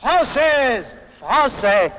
Françaises, Français,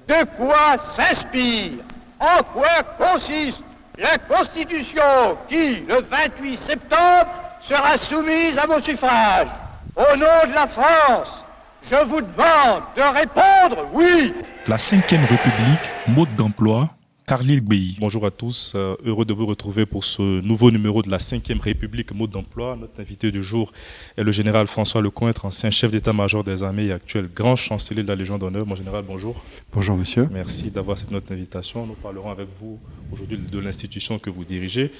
de quoi s'inspire, en quoi consiste la Constitution qui, le 28 septembre, sera soumise à vos suffrages. Au nom de la France, je vous demande de répondre oui. La 5e République, mode d'emploi, Khalil Bey. Bonjour à tous, heureux de vous retrouver pour ce nouveau numéro de la 5e République, mode d'emploi. Notre invité du jour est le général François Lecointre, ancien chef d'état-major des armées et actuel grand chancelier de la Légion d'honneur. Mon général, bonjour. Bonjour monsieur. Merci d'avoir accepté notre invitation. Nous parlerons avec vous aujourd'hui de l'institution que vous dirigez.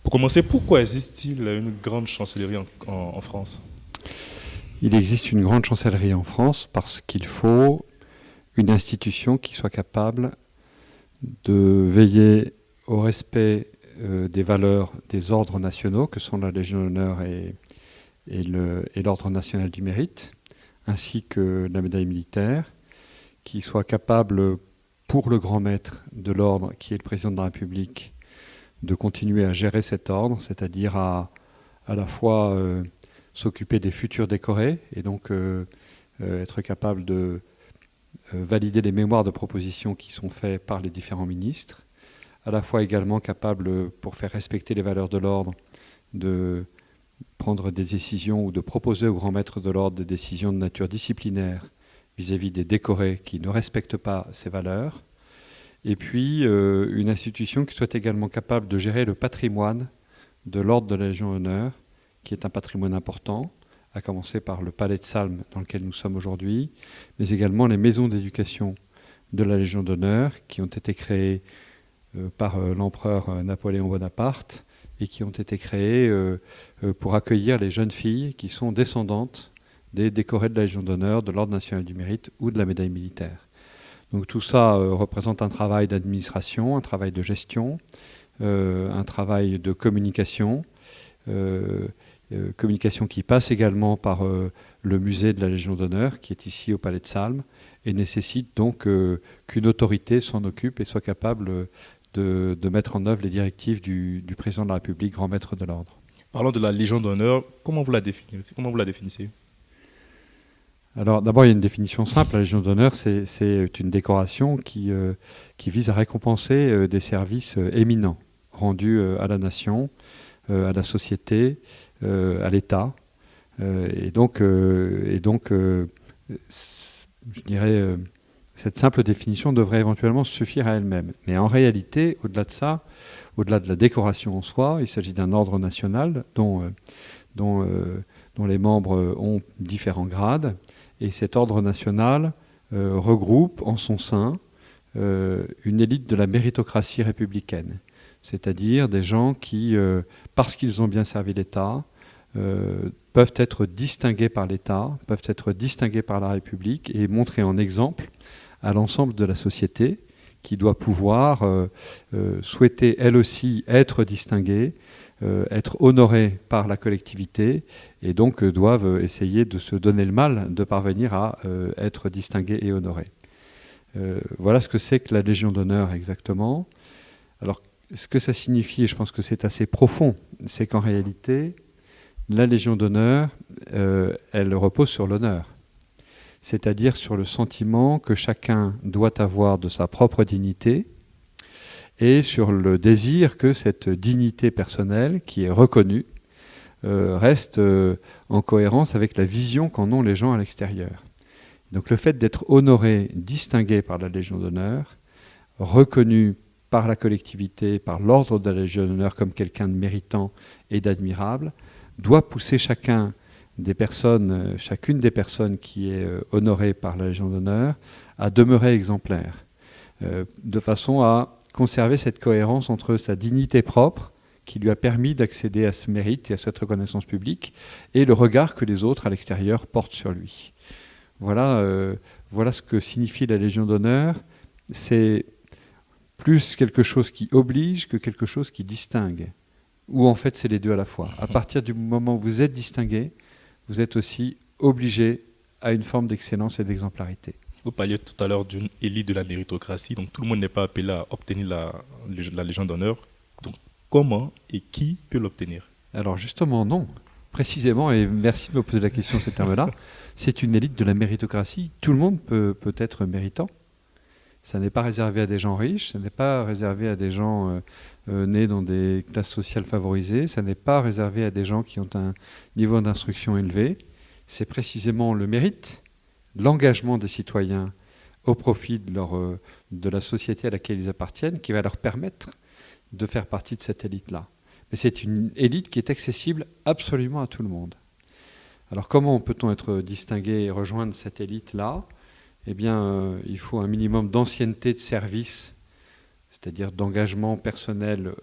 Pour commencer, pourquoi existe-t-il une grande chancellerie en France ? Il existe une grande chancellerie en France parce qu'il faut une institution qui soit capable de veiller au respect des valeurs des ordres nationaux que sont la Légion d'honneur et l'Ordre national du mérite, ainsi que la médaille militaire, qui soit capable pour le grand maître de l'ordre, qui est le président de la République, de continuer à gérer cet ordre, c'est-à-dire à la fois s'occuper des futurs décorés et donc être capable de valider les mémoires de propositions qui sont faits par les différents ministres, à la fois également capable, pour faire respecter les valeurs de l'ordre, de prendre des décisions ou de proposer au grand maître de l'ordre des décisions de nature disciplinaire vis-à-vis des décorés qui ne respectent pas ces valeurs, et puis une institution qui soit également capable de gérer le patrimoine de l'ordre de la Légion d'honneur, qui est un patrimoine important, à commencer par le palais de Salm dans lequel nous sommes aujourd'hui, mais également les maisons d'éducation de la Légion d'honneur qui ont été créées par l'empereur Napoléon Bonaparte et qui ont été créées pour accueillir les jeunes filles qui sont descendantes des décorés de la Légion d'honneur, de l'Ordre national du mérite ou de la médaille militaire. Donc tout ça représente un travail d'administration, un travail de gestion, un travail de communication, communication qui passe également par le musée de la Légion d'honneur qui est ici au Palais de Salm et nécessite donc qu'une autorité s'en occupe et soit capable de mettre en œuvre les directives du président de la République, grand maître de l'ordre. Parlons de la Légion d'honneur, comment vous la définissez ? Alors d'abord il y a une définition simple, la Légion d'honneur c'est une décoration qui vise à récompenser des services éminents rendus à la nation, à la société, à l'État. Et donc, je dirais, cette simple définition devrait éventuellement suffire à elle-même. Mais en réalité, au-delà de ça, au-delà de la décoration en soi, il s'agit d'un ordre national dont les membres ont différents grades. Et cet ordre national regroupe en son sein une élite de la méritocratie républicaine. C'est-à-dire des gens qui, parce qu'ils ont bien servi l'État, peuvent être distingués par l'État, peuvent être distingués par la République et montrer en exemple à l'ensemble de la société qui doit pouvoir souhaiter elle aussi être distinguée, être honorée par la collectivité et donc doivent essayer de se donner le mal de parvenir à être distingués et honorés. Voilà ce que c'est que la Légion d'honneur exactement. Alors, ce que ça signifie, et je pense que c'est assez profond, c'est qu'en réalité, la Légion d'honneur, elle repose sur l'honneur, c'est-à-dire sur le sentiment que chacun doit avoir de sa propre dignité et sur le désir que cette dignité personnelle, qui est reconnue, reste en cohérence avec la vision qu'en ont les gens à l'extérieur. Donc le fait d'être honoré, distingué par la Légion d'honneur, reconnu par la collectivité, par l'ordre de la Légion d'honneur comme quelqu'un de méritant et d'admirable, doit pousser chacune des personnes qui est honorée par la Légion d'honneur à demeurer exemplaire, de façon à conserver cette cohérence entre sa dignité propre, qui lui a permis d'accéder à ce mérite et à cette reconnaissance publique, et le regard que les autres à l'extérieur portent sur lui. Voilà ce que signifie la Légion d'honneur. C'est plus quelque chose qui oblige que quelque chose qui distingue. Ou en fait, c'est les deux à la fois. À partir du moment où vous êtes distingué, vous êtes aussi obligé à une forme d'excellence et d'exemplarité. Vous parliez tout à l'heure d'une élite de la méritocratie, donc tout le monde n'est pas appelé à obtenir la Légion d'honneur. Donc comment et qui peut l'obtenir ? Alors justement, non. précisément, et merci de me poser la question de ce terme-là, c'est une élite de la méritocratie. Tout le monde peut être méritant. Ça n'est pas réservé à des gens riches, ça n'est pas réservé à des gens nés dans des classes sociales favorisées, ça n'est pas réservé à des gens qui ont un niveau d'instruction élevé. C'est précisément le mérite, l'engagement des citoyens au profit de la société à laquelle ils appartiennent qui va leur permettre de faire partie de cette élite-là. Mais c'est une élite qui est accessible absolument à tout le monde. Alors comment peut-on être distingué et rejoindre cette élite-là ? Eh bien, il faut un minimum d'ancienneté de service, c'est-à-dire d'engagement personnel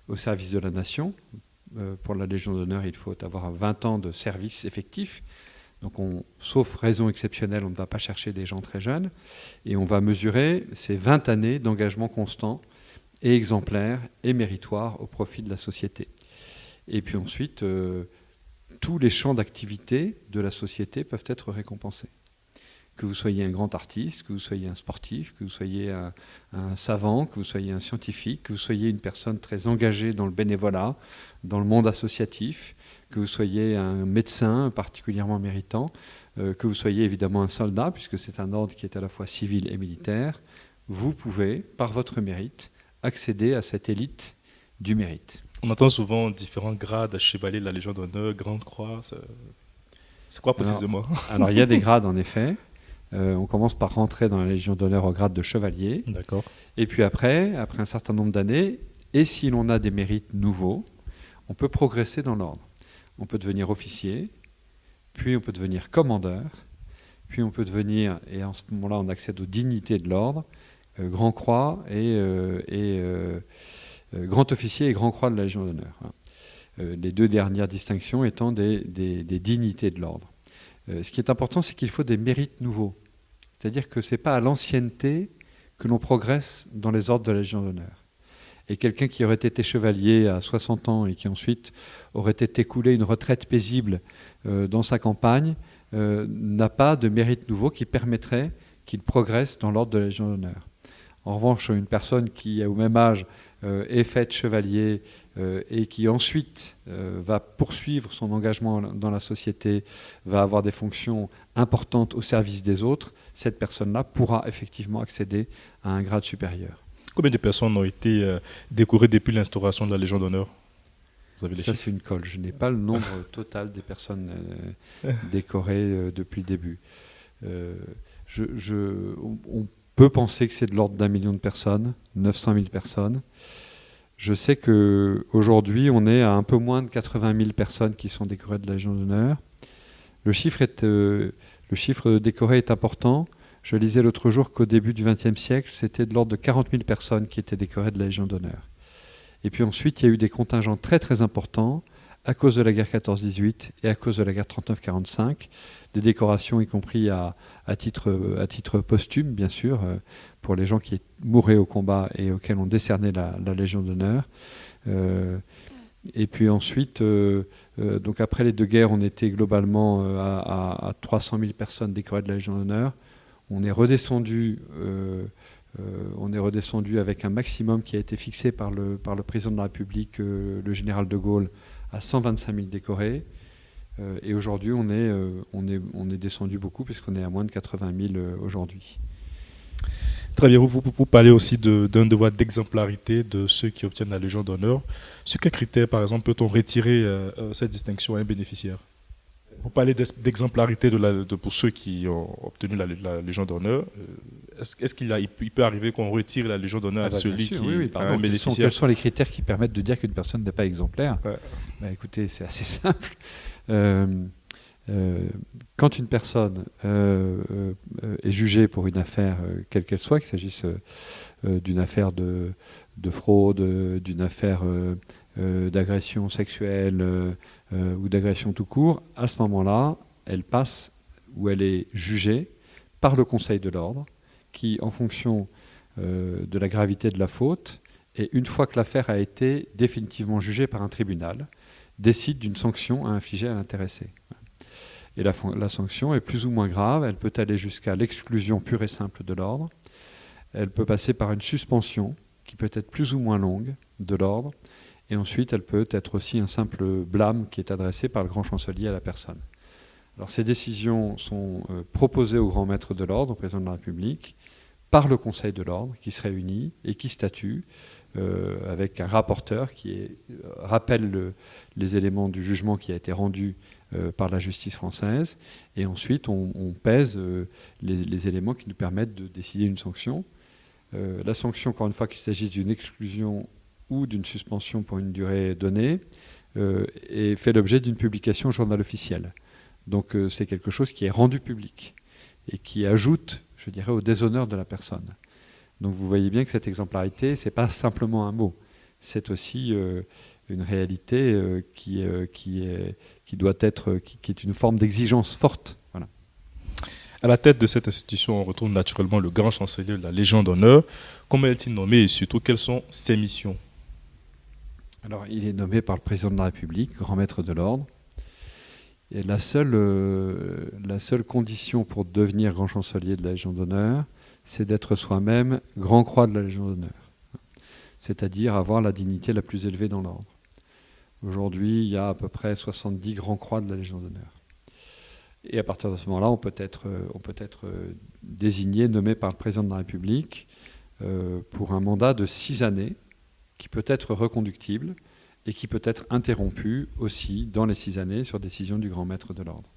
au service de la nation. Pour la Légion d'honneur, il faut avoir 20 ans de service effectif. Donc, sauf raison exceptionnelle, on ne va pas chercher des gens très jeunes. Et on va mesurer ces 20 années d'engagement constant et exemplaire et méritoire au profit de la société. Et puis ensuite, tous les champs d'activité de la société peuvent être récompensés. Que vous soyez un grand artiste, que vous soyez un sportif, que vous soyez un savant, que vous soyez un scientifique, que vous soyez une personne très engagée dans le bénévolat, dans le monde associatif, que vous soyez un médecin particulièrement méritant, que vous soyez évidemment un soldat, puisque c'est un ordre qui est à la fois civil et militaire, vous pouvez, par votre mérite, accéder à cette élite du mérite. On entend souvent différents grades, chevalier de la Légion d'honneur, grande croix. C'est quoi précisément ? Alors, il y a des grades en effet. On commence par rentrer dans la Légion d'honneur au grade de chevalier. D'accord. Et puis après un certain nombre d'années, et si l'on a des mérites nouveaux, on peut progresser dans l'ordre. On peut devenir officier, puis on peut devenir commandeur, puis on peut devenir, et en ce moment-là on accède aux dignités de l'ordre, grand croix et grand officier et grand croix de la Légion d'honneur. Les deux dernières distinctions étant des dignités de l'ordre. Ce qui est important, c'est qu'il faut des mérites nouveaux. C'est-à-dire que ce n'est pas à l'ancienneté que l'on progresse dans les ordres de la Légion d'honneur. Et quelqu'un qui aurait été chevalier à 60 ans et qui ensuite aurait été écoulé une retraite paisible dans sa campagne n'a pas de mérite nouveau qui permettrait qu'il progresse dans l'ordre de la Légion d'honneur. En revanche, une personne qui, au même âge, est faite chevalier et qui ensuite va poursuivre son engagement dans la société, va avoir des fonctions importantes au service des autres, cette personne-là pourra effectivement accéder à un grade supérieur. Combien de personnes ont été décorées depuis l'instauration de la Légion d'honneur ? Vous avez les Ça, chiffres ? c'est une colle. Je n'ai pas le nombre total des personnes décorées depuis le début. On peut penser que c'est de l'ordre d'1 million de personnes, 900 000 personnes. Je sais qu'aujourd'hui, on est à un peu moins de 80 000 personnes qui sont décorées de la Légion d'honneur. Le chiffre décoré est important. Je lisais l'autre jour qu'au début du XXe siècle, c'était de l'ordre de 40 000 personnes qui étaient décorées de la Légion d'honneur. Et puis ensuite, il y a eu des contingents très très importants à cause de la guerre 14-18 et à cause de la guerre 39-45, des décorations y compris à titre posthume, bien sûr, pour les gens qui mouraient au combat et auxquels on décernait la Légion d'honneur. Et puis ensuite, donc après les deux guerres, on était globalement à 300 000 personnes décorées de la Légion d'honneur. On est redescendu avec un maximum qui a été fixé par le président de la République, le général de Gaulle, à 125 000 décorés. Et aujourd'hui, on est descendu beaucoup puisqu'on est à moins de 80 000 aujourd'hui. Très bien, vous parlez aussi d'un devoir d'exemplarité de ceux qui obtiennent la Légion d'honneur. Sur quels critères, par exemple, peut-on retirer cette distinction à un bénéficiaire ? Vous parlez d'exemplarité pour ceux qui ont obtenu la Légion d'honneur. Est-ce qu'il peut arriver qu'on retire la Légion d'honneur à celui qui est un bénéficiaire ? Quels sont les critères qui permettent de dire qu'une personne n'est pas exemplaire ? Écoutez, c'est assez simple. Quand une personne est jugée pour une affaire, quelle qu'elle soit, qu'il s'agisse d'une affaire de fraude, d'une affaire d'agression sexuelle ou d'agression tout court, à ce moment-là, elle passe ou elle est jugée par le Conseil de l'ordre qui, en fonction de la gravité de la faute, et une fois que l'affaire a été définitivement jugée par un tribunal, décide d'une sanction à infliger à l'intéressé. Et la sanction est plus ou moins grave, elle peut aller jusqu'à l'exclusion pure et simple de l'ordre, elle peut passer par une suspension qui peut être plus ou moins longue de l'ordre, et ensuite elle peut être aussi un simple blâme qui est adressé par le grand chancelier à la personne. Alors ces décisions sont proposées au grand maître de l'ordre, au président de la République, par le Conseil de l'ordre qui se réunit et qui statue avec un rapporteur qui rappelle les éléments du jugement qui a été rendu par la justice française, et ensuite on pèse les éléments qui nous permettent de décider une sanction. La sanction, encore une fois, qu'il s'agisse d'une exclusion ou d'une suspension pour une durée donnée, et fait l'objet d'une publication au journal officiel. Donc c'est quelque chose qui est rendu public et qui ajoute, je dirais, au déshonneur de la personne. Donc vous voyez bien que cette exemplarité, ce n'est pas simplement un mot, c'est aussi une réalité qui est une forme d'exigence forte. Voilà. À la tête de cette institution, on retrouve naturellement le grand chancelier de la Légion d'honneur. Comment est-il nommé et surtout quelles sont ses missions? Alors il est nommé par le président de la République, grand maître de l'ordre. Et la seule condition pour devenir grand chancelier de la Légion d'honneur, c'est d'être soi-même grand croix de la Légion d'honneur, c'est-à-dire avoir la dignité la plus élevée dans l'ordre. Aujourd'hui, il y a à peu près 70 grands croix de la Légion d'honneur. Et à partir de ce moment-là, on peut être désigné, nommé par le président de la République pour un mandat de 6 années, qui peut être reconductible et qui peut être interrompu aussi dans les 6 années sur décision du grand maître de l'ordre.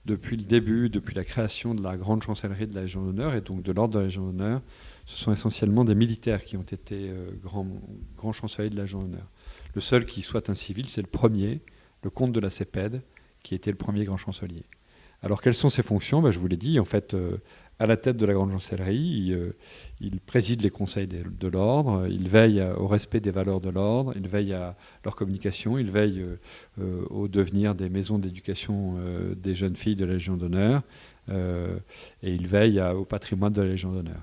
Depuis le début, depuis la création de la grande chancellerie de la Légion d'honneur et donc de l'ordre de la Légion d'honneur, ce sont essentiellement des militaires qui ont été grands chanceliers de la Légion d'honneur. Le seul qui soit un civil, c'est le premier, le comte de la Cépède, qui était le premier grand chancelier. Alors quelles sont ses fonctions? Je vous l'ai dit, en fait, à la tête de la grande chancellerie, il préside les conseils de l'ordre, il veille au respect des valeurs de l'ordre, il veille à leur communication, il veille au devenir des maisons d'éducation des jeunes filles de la Légion d'honneur, et il veille au patrimoine de la Légion d'honneur.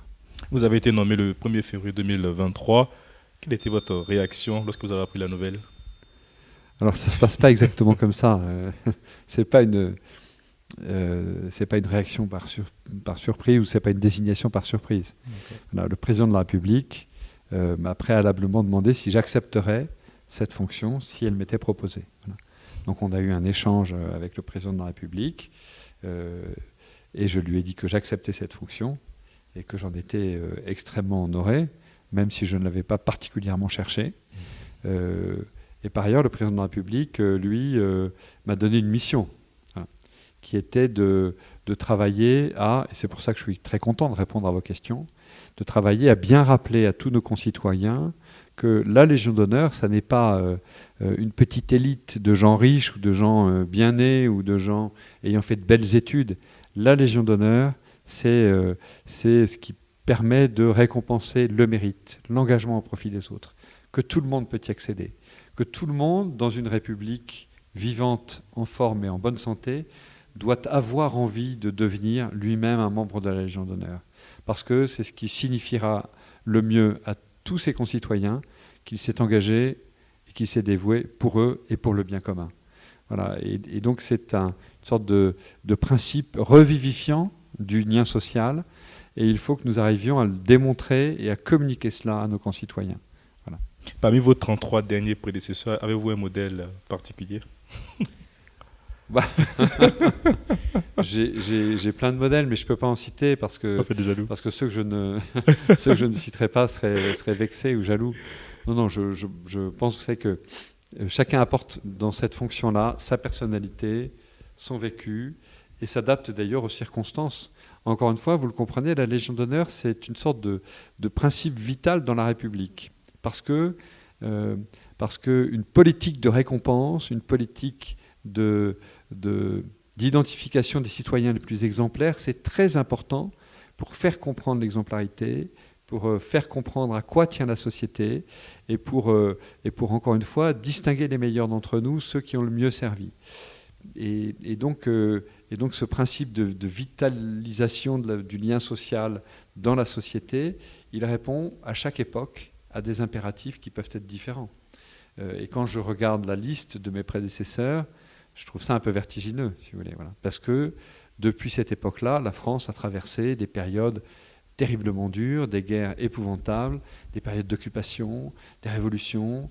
Vous avez été nommé le 1er février 2023. Quelle était votre réaction lorsque vous avez appris la nouvelle? Alors ça ne se passe pas exactement comme ça. C'est pas une réaction par surprise, ou c'est pas une désignation par surprise. Okay. Voilà, le président de la République m'a préalablement demandé si j'accepterais cette fonction si elle m'était proposée. Voilà. Donc on a eu un échange avec le président de la République et je lui ai dit que j'acceptais cette fonction et que j'en étais extrêmement honoré, même si je ne l'avais pas particulièrement cherché. Et par ailleurs, le président de la République, lui, m'a donné une mission, qui était de travailler à, et c'est pour ça que je suis très content de répondre à vos questions, de travailler à bien rappeler à tous nos concitoyens que la Légion d'honneur, ça n'est pas une petite élite de gens riches ou de gens bien nés ou de gens ayant fait de belles études. La Légion d'honneur, c'est ce qui permet de récompenser le mérite, l'engagement au profit des autres, que tout le monde peut y accéder, que tout le monde, dans une république vivante, en forme et en bonne santé, doit avoir envie de devenir lui-même un membre de la Légion d'honneur. Parce que c'est ce qui signifiera le mieux à tous ses concitoyens qu'il s'est engagé et qu'il s'est dévoué pour eux et pour le bien commun. Voilà. Et donc c'est une sorte de principe revivifiant du lien social, et il faut que nous arrivions à le démontrer et à communiquer cela à nos concitoyens. Voilà. Parmi vos 33 derniers prédécesseurs, avez-vous un modèle particulier? J'ai plein de modèles, mais je ne peux pas en citer parce que ceux que je ne citerai pas seraient vexés ou jaloux. Non, je pense que chacun apporte dans cette fonction-là sa personnalité, son vécu, et s'adapte d'ailleurs aux circonstances. Encore une fois, vous le comprenez, la Légion d'honneur, c'est une sorte de principe vital dans la République. Parce que une politique de récompense, une politique d'identification des citoyens les plus exemplaires, c'est très important pour faire comprendre l'exemplarité, pour faire comprendre à quoi tient la société, et pour encore une fois, distinguer les meilleurs d'entre nous, ceux qui ont le mieux servi. Et donc ce principe de vitalisation du lien social dans la société, il répond à chaque époque à des impératifs qui peuvent être différents. Et quand je regarde la liste de mes prédécesseurs, je trouve ça un peu vertigineux, si vous voulez. Voilà. Parce que depuis cette époque-là, la France a traversé des périodes terriblement dures, des guerres épouvantables, des périodes d'occupation, des révolutions,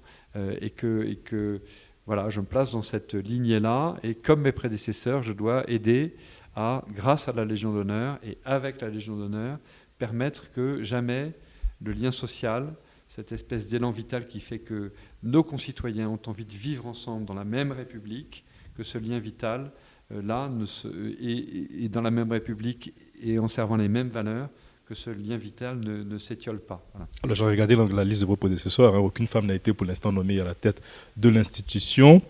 et que voilà, je me place dans cette lignée-là, et comme mes prédécesseurs, je dois aider à, grâce à la Légion d'honneur et avec la Légion d'honneur, permettre que jamais le lien social, cette espèce d'élan vital qui fait que nos concitoyens ont envie de vivre ensemble dans la même République, que ce lien vital, là, et dans la même République et en servant les mêmes valeurs, que ce lien vital ne s'étiole pas. Voilà. Alors, j'ai regardé la liste de vos prédécesseurs. Aucune femme n'a été pour l'instant nommée à la tête de l'institution.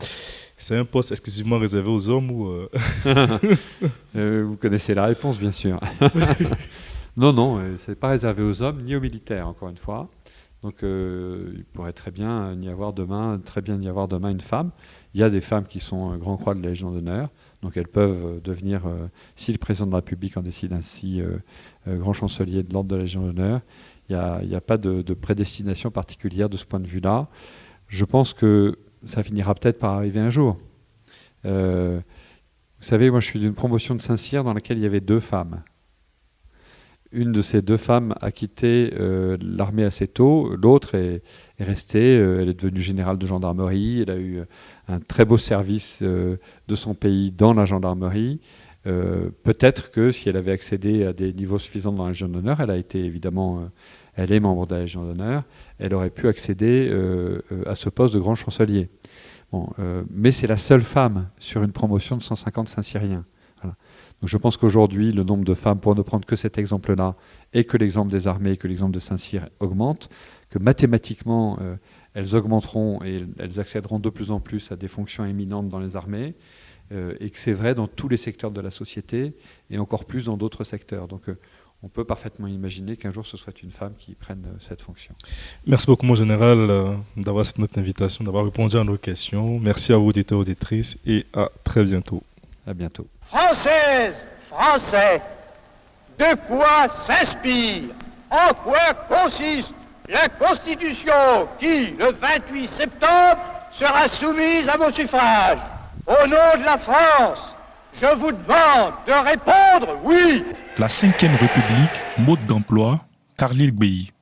C'est un poste exclusivement réservé aux hommes ou Vous connaissez la réponse, bien sûr. Non, ce n'est pas réservé aux hommes ni aux militaires, encore une fois. Donc, il pourrait très bien y avoir demain une femme. Il y a des femmes qui sont Grand Croix de la Légion d'honneur. Donc, elles peuvent devenir, si le président de la République en décide ainsi, grand chancelier de l'ordre de la Légion d'honneur. Il n'y a pas de prédestination particulière de ce point de vue-là. Je pense que ça finira peut-être par arriver un jour. Vous savez, moi je suis d'une promotion de Saint-Cyr dans laquelle il y avait 2 femmes. Une de ces 2 femmes a quitté l'armée assez tôt, l'autre est restée, elle est devenue générale de gendarmerie, elle a eu un très beau service de son pays dans la gendarmerie. Peut-être que si elle avait accédé à des niveaux suffisants dans la Légion d'honneur, elle a été évidemment, elle est membre de la Légion d'honneur, elle aurait pu accéder à ce poste de grand chancelier. Bon, mais c'est la seule femme sur une promotion de 150 Saint-Cyriens. Voilà. Donc je pense qu'aujourd'hui, le nombre de femmes, pour ne prendre que cet exemple-là, et que l'exemple des armées, et que l'exemple de Saint-Cyr augmente, que mathématiquement, elles augmenteront et elles accéderont de plus en plus à des fonctions éminentes dans les armées, et que c'est vrai dans tous les secteurs de la société, et encore plus dans d'autres secteurs. Donc on peut parfaitement imaginer qu'un jour ce soit une femme qui prenne cette fonction. Merci beaucoup, mon général, d'avoir accepté notre invitation, d'avoir répondu à nos questions. Merci à vous, auditeurs et auditrices, et à très bientôt. À bientôt. Françaises, Français, de quoi s'inspire, en quoi consiste la Constitution qui, le 28 septembre, sera soumise à vos suffrages? Au nom de la France, je vous demande de répondre oui. La 5e République, mode d'emploi, Carlyle Gbei.